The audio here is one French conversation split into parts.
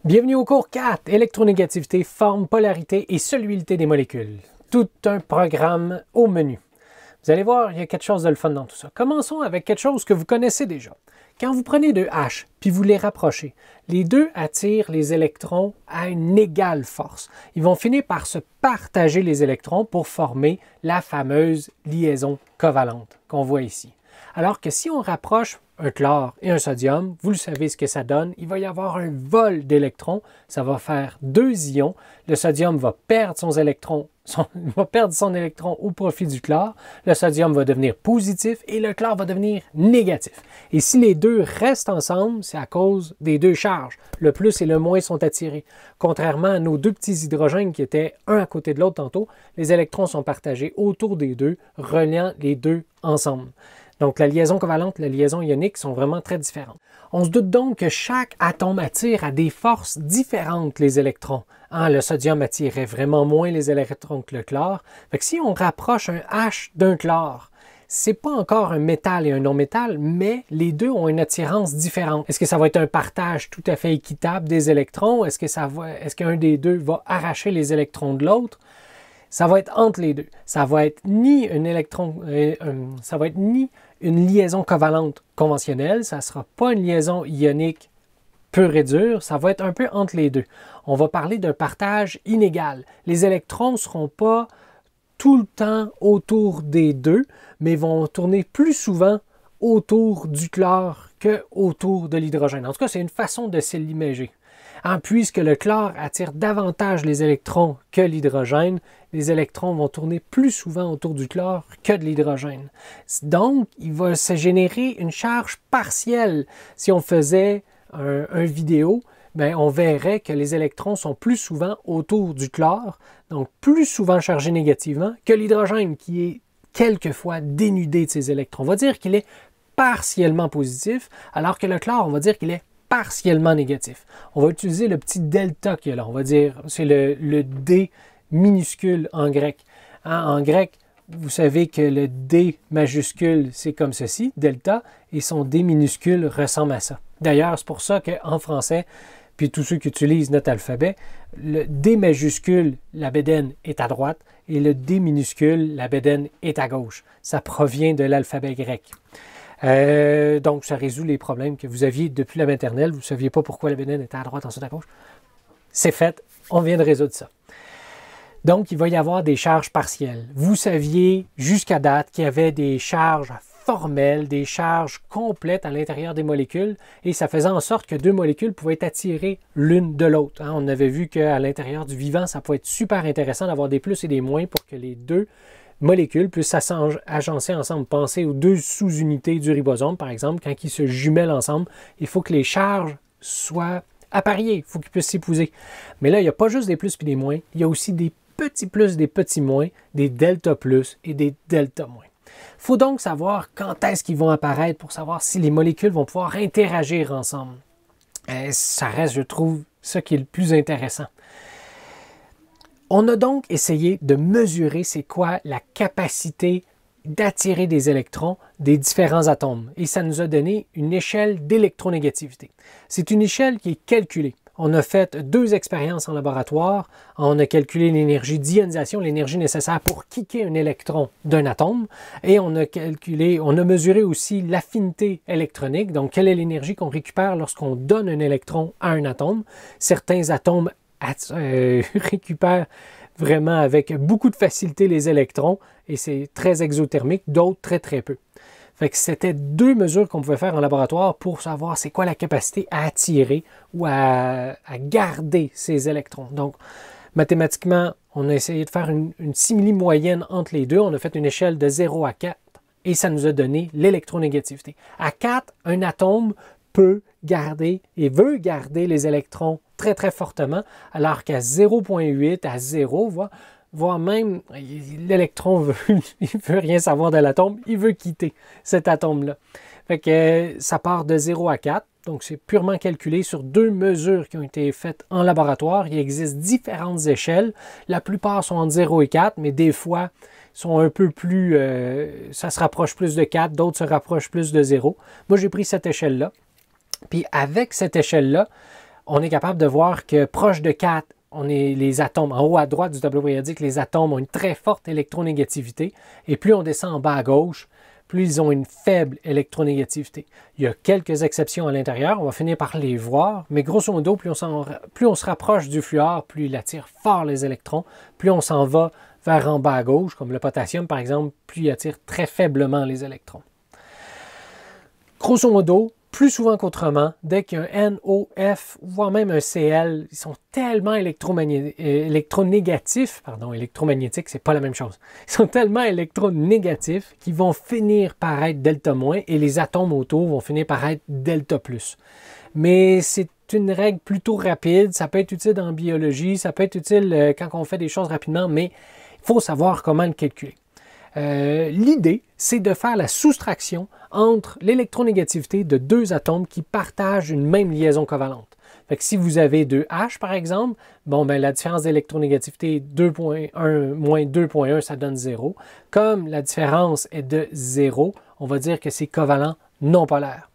Bienvenue au cours 4, électronégativité, forme, polarité et solubilité des molécules. Tout un programme au menu. Vous allez voir, il y a quelque chose de le fun dans tout ça. Commençons avec quelque chose que vous connaissez déjà. Quand vous prenez deux H, puis vous les rapprochez, les deux attirent les électrons à une égale force. Ils vont finir par se partager les électrons pour former la fameuse liaison covalente qu'on voit ici. Alors que si on rapproche un chlore et un sodium, vous le savez ce que ça donne, il va y avoir un vol d'électrons, ça va faire deux ions, le sodium va perdre son électron au profit du chlore, le sodium va devenir positif et le chlore va devenir négatif. Et si les deux restent ensemble, c'est à cause des deux charges. Le plus et le moins sont attirés. Contrairement à nos deux petits hydrogènes qui étaient un à côté de l'autre tantôt, les électrons sont partagés autour des deux, reliant les deux ensemble. Donc, la liaison covalente et la liaison ionique sont vraiment très différentes. On se doute donc que chaque atome attire à des forces différentes les électrons. Le sodium attirait vraiment moins les électrons que le chlore. Fait que si on rapproche un H d'un chlore, c'est pas encore un métal et un non-métal, mais les deux ont une attirance différente. Est-ce que ça va être un partage tout à fait équitable des électrons? Est-ce qu'un des deux va arracher les électrons de l'autre? Ça va être entre les deux. Ça va être ni une liaison covalente conventionnelle, ça ne sera pas une liaison ionique pure et dure, ça va être un peu entre les deux. On va parler d'un partage inégal. Les électrons ne seront pas tout le temps autour des deux, mais vont tourner plus souvent autour du chlore que autour de l'hydrogène. En tout cas, c'est une façon de se l'imager. Puisque le chlore attire davantage les électrons que l'hydrogène, les électrons vont tourner plus souvent autour du chlore que de l'hydrogène. Donc, il va se générer une charge partielle. Si on faisait un vidéo, on verrait que les électrons sont plus souvent autour du chlore, donc plus souvent chargés négativement que l'hydrogène qui est quelquefois dénudé de ses électrons. On va dire qu'il est partiellement positif, alors que le chlore, on va dire qu'il est partiellement négatif. On va utiliser le petit delta qu'il y a là. On va dire, c'est le D minuscule en grec. En grec, vous savez que le D majuscule, c'est comme ceci, delta, et son D minuscule ressemble à ça. D'ailleurs, c'est pour ça qu'en français, puis tous ceux qui utilisent notre alphabet, le D majuscule, la bédaine est à droite, et le D minuscule, la bédaine est à gauche. Ça provient de l'alphabet grec. Donc, ça résout les problèmes que vous aviez depuis la maternelle. Vous ne saviez pas pourquoi la bédaine était à droite, ensuite à gauche. C'est fait. On vient de résoudre ça. Donc, il va y avoir des charges partielles. Vous saviez jusqu'à date qu'il y avait des charges formelles, des charges complètes à l'intérieur des molécules et ça faisait en sorte que deux molécules pouvaient être attirées l'une de l'autre. On avait vu qu'à l'intérieur du vivant, ça pouvait être super intéressant d'avoir des plus et des moins pour que les deux molécules puissent s'agencer ensemble. Pensez aux deux sous-unités du ribosome, par exemple, quand ils se jumellent ensemble, il faut que les charges soient appariées, il faut qu'ils puissent s'épouser. Mais là, il n'y a pas juste des plus et des moins, il y a aussi des petits plus, des petits moins, des delta plus et des delta moins. Il faut donc savoir quand est-ce qu'ils vont apparaître pour savoir si les molécules vont pouvoir interagir ensemble. Ça reste, je trouve, ça qui est le plus intéressant. On a donc essayé de mesurer c'est quoi la capacité d'attirer des électrons des différents atomes et ça nous a donné une échelle d'électronégativité. C'est une échelle qui est calculée. On a fait deux expériences en laboratoire. On a calculé l'énergie d'ionisation, l'énergie nécessaire pour kicker un électron d'un atome et on a mesuré aussi l'affinité électronique, donc quelle est l'énergie qu'on récupère lorsqu'on donne un électron à un atome. Certains atomes récupère vraiment avec beaucoup de facilité les électrons et c'est très exothermique, d'autres très très peu. Fait que c'était deux mesures qu'on pouvait faire en laboratoire pour savoir c'est quoi la capacité à attirer ou à garder ces électrons. Donc, mathématiquement, on a essayé de faire une simili moyenne entre les deux. On a fait une échelle de 0 à 4 et ça nous a donné l'électronégativité. À 4, un atome peut garder et veut garder les électrons très très fortement, alors qu'à 0,8, à 0, voire même l'électron il veut rien savoir de l'atome, il veut quitter cet atome-là. Fait que ça part de 0 à 4, donc c'est purement calculé sur deux mesures qui ont été faites en laboratoire. Il existe différentes échelles, la plupart sont entre 0 et 4, mais des fois sont un peu plus, ça se rapproche plus de 4, d'autres se rapprochent plus de 0. Moi j'ai pris cette échelle-là. Puis avec cette échelle-là, on est capable de voir que proche de 4, les atomes, en haut à droite du tableau périodique, les atomes ont une très forte électronégativité. Et plus on descend en bas à gauche, plus ils ont une faible électronégativité. Il y a quelques exceptions à l'intérieur, on va finir par les voir, mais grosso modo, plus on se rapproche du fluor, plus il attire fort les électrons, plus on s'en va vers en bas à gauche, comme le potassium par exemple, plus il attire très faiblement les électrons. Grosso modo, plus souvent qu'autrement, dès qu'il y a un NOF, voire même un Cl, ils sont tellement électronégatiques, c'est pas la même chose. Ils sont tellement électronégatifs qu'ils vont finir par être delta-, et les atomes autour vont finir par être delta+. Mais c'est une règle plutôt rapide, ça peut être utile en biologie, ça peut être utile quand on fait des choses rapidement, mais il faut savoir comment le calculer. L'idée, c'est de faire la soustraction entre l'électronégativité de deux atomes qui partagent une même liaison covalente. Fait que si vous avez deux H, par exemple, la différence d'électronégativité 2.1 moins 2.1, ça donne 0. Comme la différence est de 0, on va dire que c'est covalent non polaire.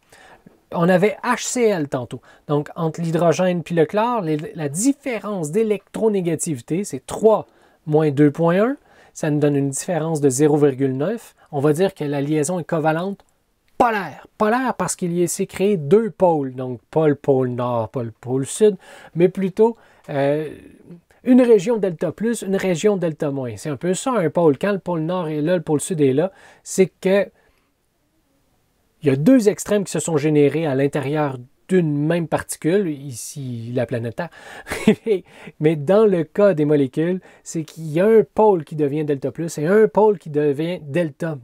On avait HCl tantôt. Donc, entre l'hydrogène et le chlore, la différence d'électronégativité, c'est 3 moins 2.1. Ça nous donne une différence de 0,9. On va dire que la liaison est covalente polaire. Polaire parce qu'il s'est créé deux pôles. Donc, pas le pôle nord, pas le pôle sud, mais plutôt une région delta+, une région delta-. C'est un peu ça, un pôle. Quand le pôle nord est là, le pôle sud est là, c'est que il y a deux extrêmes qui se sont générés à l'intérieur d'une même particule, ici la planète Terre. Mais dans le cas des molécules, c'est qu'il y a un pôle qui devient delta+ et un pôle qui devient delta-.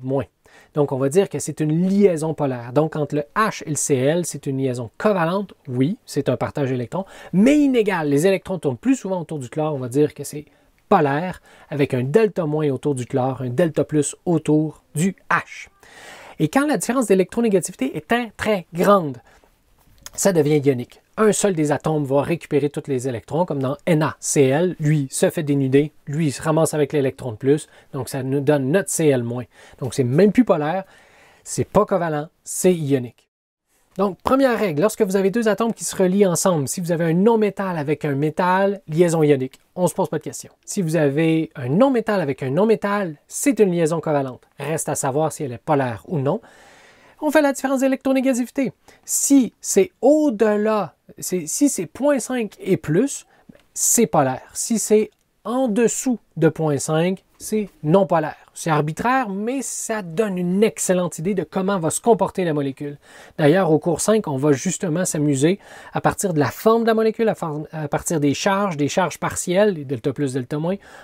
Donc on va dire que c'est une liaison polaire. Donc entre le H et le Cl, c'est une liaison covalente, oui, c'est un partage d'électrons, mais inégale. Les électrons tournent plus souvent autour du chlore, on va dire que c'est polaire, avec un delta- autour du chlore, un delta+ autour du H. Et quand la différence d'électronégativité est très grande, ça devient ionique. Un seul des atomes va récupérer tous les électrons, comme dans NaCl. Lui se fait dénuder, lui il se ramasse avec l'électron de plus, donc ça nous donne notre Cl-. Donc c'est même plus polaire, c'est pas covalent, c'est ionique. Donc première règle, lorsque vous avez deux atomes qui se relient ensemble, si vous avez un non-métal avec un métal, liaison ionique, on ne se pose pas de questions. Si vous avez un non-métal avec un non-métal, c'est une liaison covalente. Reste à savoir si elle est polaire ou non. On fait la différence d'électronégativité. Si c'est au-delà, si c'est 0,5 et plus, c'est polaire. Si c'est en dessous de 0,5, c'est non polaire. C'est arbitraire, mais ça donne une excellente idée de comment va se comporter la molécule. D'ailleurs, au cours 5, on va justement s'amuser à partir de la forme de la molécule, à partir des charges partielles, les delta+, delta-.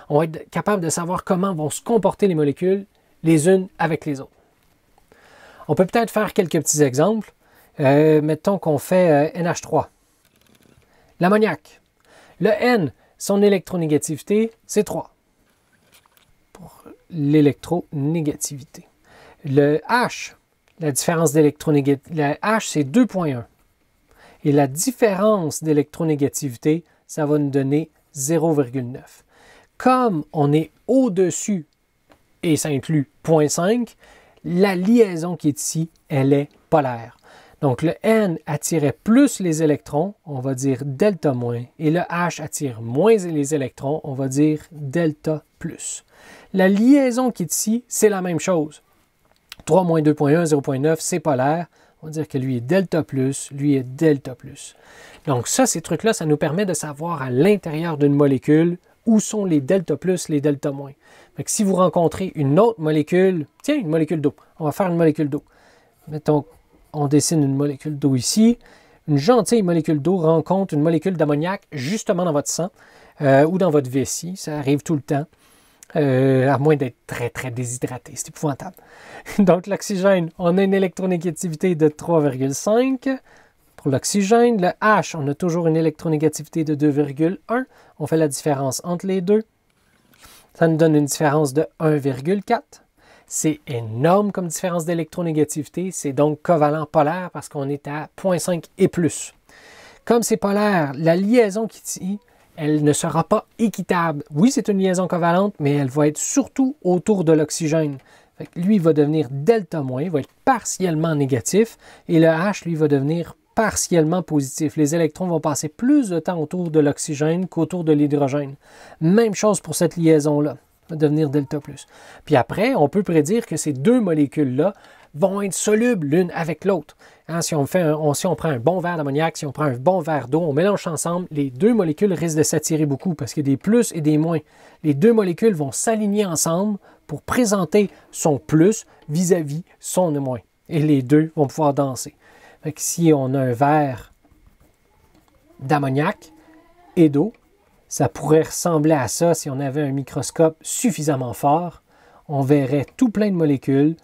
On va être capable de savoir comment vont se comporter les molécules les unes avec les autres. On peut peut-être faire quelques petits exemples. Mettons qu'on fait NH3. L'ammoniac. Le N, son électronégativité, c'est 3. Pour l'électronégativité. Le H, la différence d'électronégativité, le H, c'est 2,1. Et la différence d'électronégativité, ça va nous donner 0,9. Comme on est au-dessus, et ça inclut 0,5, la liaison qui est ici, elle est polaire. Donc le N attirait plus les électrons, on va dire delta-, et le H attire moins les électrons, on va dire delta+. La liaison qui est ici, c'est la même chose. 3 moins 2,1, 0,9, c'est polaire. On va dire que lui est delta+, lui est delta+. Donc ça, ces trucs-là, ça nous permet de savoir à l'intérieur d'une molécule où sont les delta+, les delta-. Fait que si vous rencontrez une autre molécule, tiens, une molécule d'eau, on va faire une molécule d'eau. Mettons, on dessine une molécule d'eau ici. Une gentille molécule d'eau rencontre une molécule d'ammoniac justement dans votre sang ou dans votre vessie. Ça arrive tout le temps, à moins d'être très déshydraté. C'est épouvantable. Donc l'oxygène, on a une électronégativité de 3,5. Pour l'oxygène, le H, on a toujours une électronégativité de 2,1. On fait la différence entre les deux. Ça nous donne une différence de 1,4. C'est énorme comme différence d'électronégativité. C'est donc covalent polaire parce qu'on est à 0,5 et plus. Comme c'est polaire, la liaison qui est ici, elle ne sera pas équitable. Oui, c'est une liaison covalente, mais elle va être surtout autour de l'oxygène. Lui, il va devenir delta-, il va être partiellement négatif, et le H, lui, va devenir partiellement positif. Les électrons vont passer plus de temps autour de l'oxygène qu'autour de l'hydrogène. Même chose pour cette liaison-là, va devenir delta plus. Puis après, on peut prédire que ces deux molécules-là vont être solubles l'une avec l'autre. Hein, si on prend un bon verre d'ammoniac, si on prend un bon verre d'eau, on mélange ensemble, les deux molécules risquent de s'attirer beaucoup parce qu'il y a des plus et des moins. Les deux molécules vont s'aligner ensemble pour présenter son plus vis-à-vis son moins. Et les deux vont pouvoir danser. Fait que si on a un verre d'ammoniac et d'eau, ça pourrait ressembler à ça si on avait un microscope suffisamment fort. On verrait tout plein de molécules,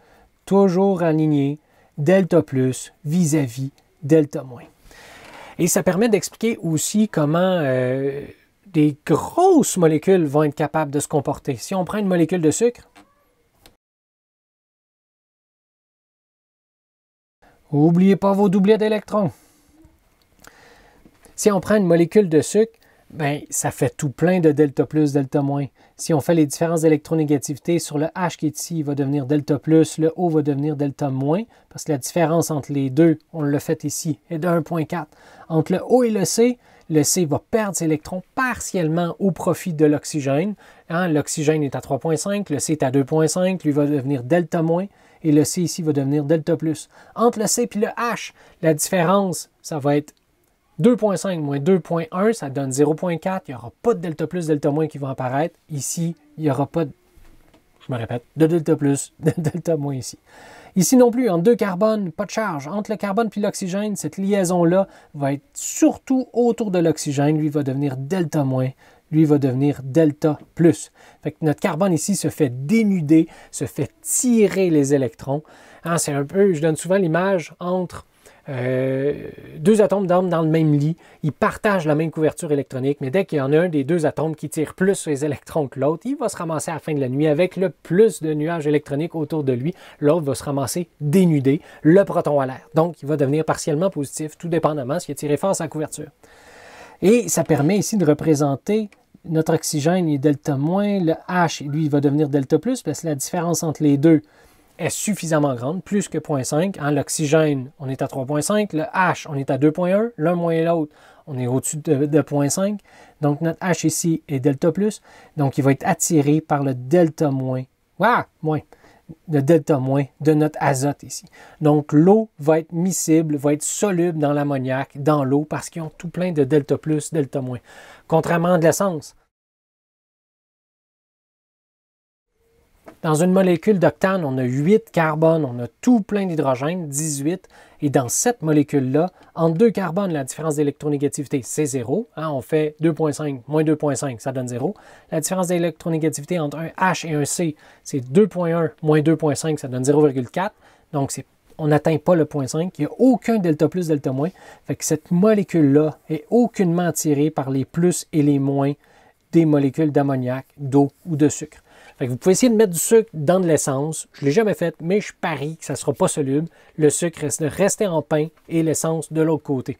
toujours alignées, delta plus vis-à-vis delta moins. Et ça permet d'expliquer aussi comment des grosses molécules vont être capables de se comporter. Si on prend une molécule de sucre, n'oubliez pas vos doublets d'électrons. Si on prend une molécule de sucre, ben, ça fait tout plein de delta plus, delta moins. Si on fait les différences d'électronégativités sur le H qui est ici, il va devenir delta plus, le O va devenir delta moins, parce que la différence entre les deux, on l'a fait ici, est de 1,4. Entre le O et le C va perdre ses électrons partiellement au profit de l'oxygène. Hein, l'oxygène est à 3,5, le C est à 2,5, lui va devenir delta moins, et le C ici va devenir delta plus. Entre le C et le H, la différence, ça va être 2,5 moins 2,1, ça donne 0,4. Il n'y aura pas de delta plus, delta moins qui vont apparaître. Ici, il n'y aura pas de, je me répète, de delta plus, de delta moins ici. Ici non plus, entre deux carbones, pas de charge. Entre le carbone et l'oxygène, cette liaison-là va être surtout autour de l'oxygène. Lui va devenir delta moins, lui va devenir delta plus. Fait que notre carbone ici se fait dénuder, se fait tirer les électrons. Hein, c'est un peu, je donne souvent l'image entre deux atomes dans le même lit, ils partagent la même couverture électronique, mais dès qu'il y en a un des deux atomes qui tire plus sur les électrons que l'autre, il va se ramasser à la fin de la nuit avec le plus de nuages électroniques autour de lui. L'autre va se ramasser dénudé, le proton à l'air. Donc, il va devenir partiellement positif, tout dépendamment s'il a tiré fort sa couverture. Et ça permet ici de représenter notre oxygène est delta moins, le H, lui, il va devenir delta plus, parce que la différence entre les deux est suffisamment grande, plus que 0,5. Hein, l'oxygène, on est à 3,5. Le H, on est à 2,1. L'un moins l'autre, on est au-dessus de 0,5. Donc, notre H ici est delta plus. Donc, il va être attiré par le delta moins. Moins. Le delta moins de notre azote ici. Donc, l'eau va être miscible, va être soluble dans l'ammoniac, dans l'eau, parce qu'ils ont tout plein de delta plus, delta moins. Contrairement à de l'essence. Dans une molécule d'octane, on a 8 carbones, on a tout plein d'hydrogène, 18. Et dans cette molécule-là, entre deux carbones, la différence d'électronégativité, c'est 0. Hein, on fait 2,5 moins 2,5, ça donne 0. La différence d'électronégativité entre un H et un C, c'est 2,1 moins 2,5, ça donne 0,4. Donc, on n'atteint pas le 0,5. Il n'y a aucun delta plus, delta moins. Fait que cette molécule-là est aucunement attirée par les plus et les moins des molécules d'ammoniac, d'eau ou de sucre. Fait que vous pouvez essayer de mettre du sucre dans de l'essence. Je ne l'ai jamais fait, mais je parie que ça ne sera pas soluble. Le sucre reste de rester en pain et l'essence de l'autre côté.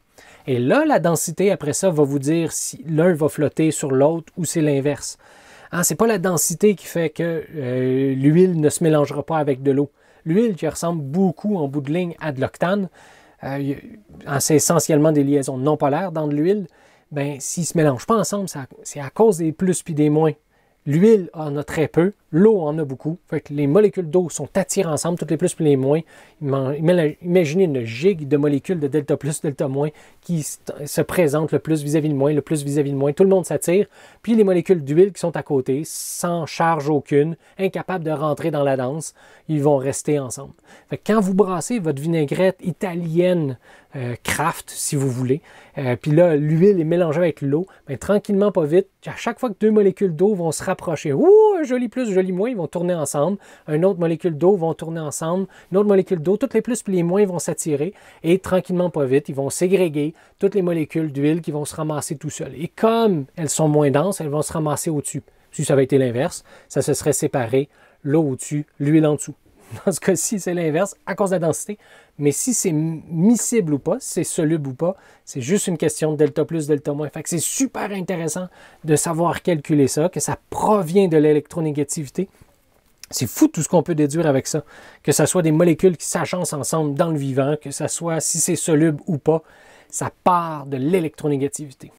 Et là, la densité, après ça, va vous dire si l'un va flotter sur l'autre ou c'est l'inverse. Hein, ce n'est pas la densité qui fait que l'huile ne se mélangera pas avec de l'eau. L'huile qui ressemble beaucoup en bout de ligne à de l'octane, c'est essentiellement des liaisons non polaires dans de l'huile. Ben, s'ils ne se mélangent pas ensemble, c'est à cause des plus puis des moins. L'huile en a très peu, l'eau en a beaucoup. Fait que les molécules d'eau sont attirées ensemble, toutes les plus et les moins. Imaginez une gigue de molécules de delta plus, delta moins qui se présentent le plus vis-à-vis le moins, le plus vis-à-vis le moins. Tout le monde s'attire. Puis les molécules d'huile qui sont à côté, sans charge aucune, incapables de rentrer dans la danse, ils vont rester ensemble. Fait que quand vous brassez votre vinaigrette italienne, craft, si vous voulez, puis là, l'huile est mélangée avec l'eau, bien, tranquillement, pas vite, à chaque fois que deux molécules d'eau vont se rapprocher, un joli plus, joli moins, ils vont tourner ensemble, une autre molécule d'eau vont tourner ensemble, une autre molécule d'eau, toutes les plus et les moins vont s'attirer, et tranquillement, pas vite, ils vont ségréguer toutes les molécules d'huile qui vont se ramasser tout seuls. Et comme elles sont moins denses, elles vont se ramasser au-dessus. Si ça avait été l'inverse, ça se serait séparé, l'eau au-dessus, l'huile en dessous. Dans ce cas-ci, c'est l'inverse, à cause de la densité. Mais si c'est miscible ou pas, si c'est soluble ou pas, c'est juste une question de delta plus, delta moins. Fait que c'est super intéressant de savoir calculer ça, que ça provient de l'électronégativité. C'est fou tout ce qu'on peut déduire avec ça. Que ce soit des molécules qui s'agencent ensemble dans le vivant, que ce soit si c'est soluble ou pas, ça part de l'électronégativité.